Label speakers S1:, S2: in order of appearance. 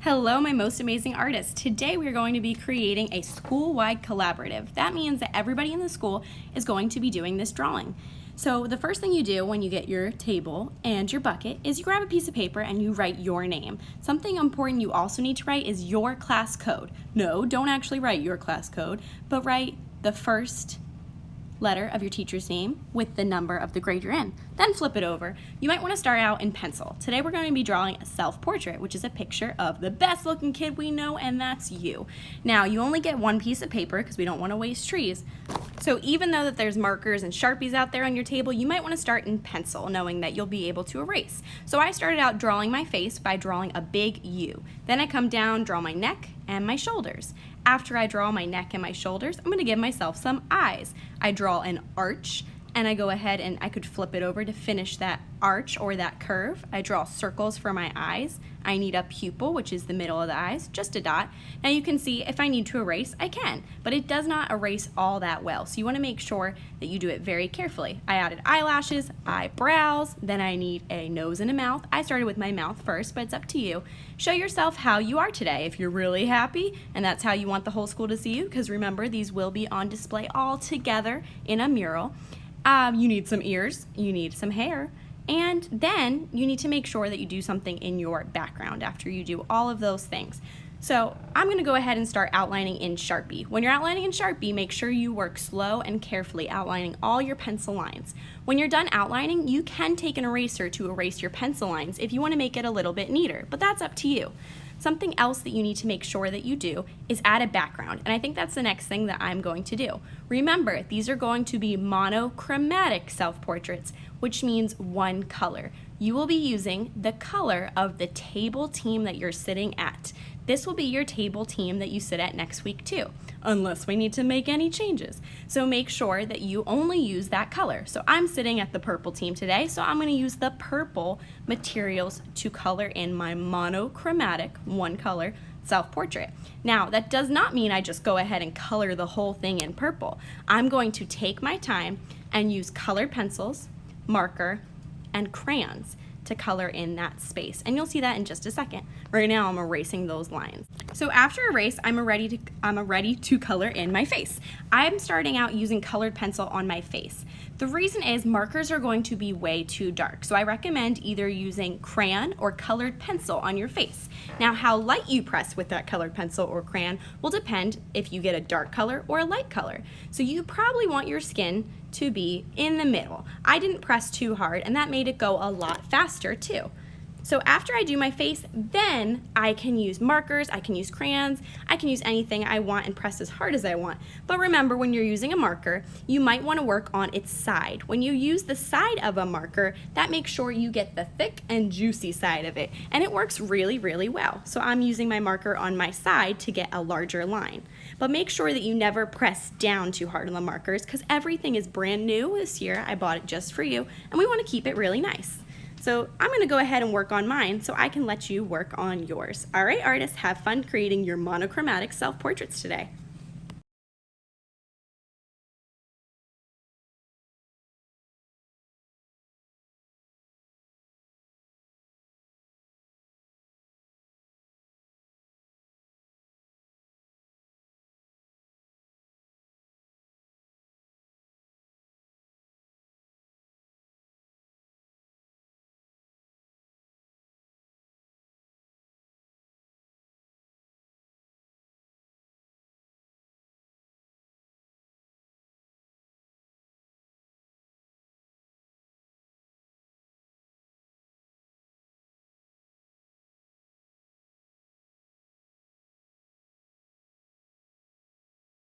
S1: Hello, my most amazing artists. Today we are going to be creating a school-wide collaborative. That means that everybody in the school is going to be doing this drawing. So the first thing you do when you get your table and your bucket is you grab a piece of paper and you write your name. Something important you also need to write is your class code. No, don't actually write your class code, but write the first letter of your teacher's name with the number of the grade you're in. Then flip it over. You might want to start out in pencil. Today we're going to be drawing a self-portrait, which is a picture of the best looking kid we know, and that's you. Now, you only get one piece of paper because we don't want to waste trees. So even though that there's markers and Sharpies out there on your table, you might want to start in pencil, knowing that you'll be able to erase. So I started out drawing my face by drawing a big U. Then I come down, draw my neck and my shoulders. After I draw my neck and my shoulders, I'm going to give myself some eyes. I draw an arch, and I go ahead and I could flip it over to finish that arch or that curve. I draw circles for my eyes. I need a pupil, which is the middle of the eyes, just a dot. Now you can see if I need to erase, I can, but it does not erase all that well. So you want to make sure that you do it very carefully. I added eyelashes, eyebrows, then I need a nose and a mouth. I started with my mouth first, but it's up to you. Show yourself how you are today. If you're really happy and that's how you want the whole school to see you, because remember, these will be on display all together in a mural. You need some ears, you need some hair, and then you need to make sure that you do something in your background after you do all of those things. So I'm going to go ahead and start outlining in Sharpie. When you're outlining in Sharpie, make sure you work slow and carefully, outlining all your pencil lines. When you're done outlining, you can take an eraser to erase your pencil lines if you want to make it a little bit neater, but that's up to you. Something else that you need to make sure that you do is add a background, and I think that's the next thing that I'm going to do. Remember, these are going to be monochromatic self-portraits, which means one color. You will be using the color of the table team that you're sitting at. This will be your table team that you sit at next week too, unless we need to make any changes. So make sure that you only use that color. So I'm sitting at the purple team today, so I'm going to use the purple materials to color in my monochromatic, one color self-portrait. Now, that does not mean I just go ahead and color the whole thing in purple. I'm going to take my time and use colored pencils, marker, and crayons to color in that space, and you'll see that in just a second. Right now I'm erasing those lines. So after erase, I'm ready to color in my face. I'm starting out using colored pencil on my face. The reason is markers are going to be way too dark, so I recommend either using crayon or colored pencil on your face. Now, how light you press with that colored pencil or crayon will depend if you get a dark color or a light color. So you probably want your skin to be in the middle. I didn't press too hard, and that made it go a lot faster too. So after I do my face, then I can use markers, I can use crayons, I can use anything I want and press as hard as I want. But remember, when you're using a marker, you might want to work on its side. When you use the side of a marker, that makes sure you get the thick and juicy side of it, and it works really, really well. So I'm using my marker on my side to get a larger line. But make sure that you never press down too hard on the markers, because everything is brand new this year. I bought it just for you, and we want to keep it really nice. So I'm going to go ahead and work on mine so I can let you work on yours. All right, artists, have fun creating your monochromatic self-portraits today.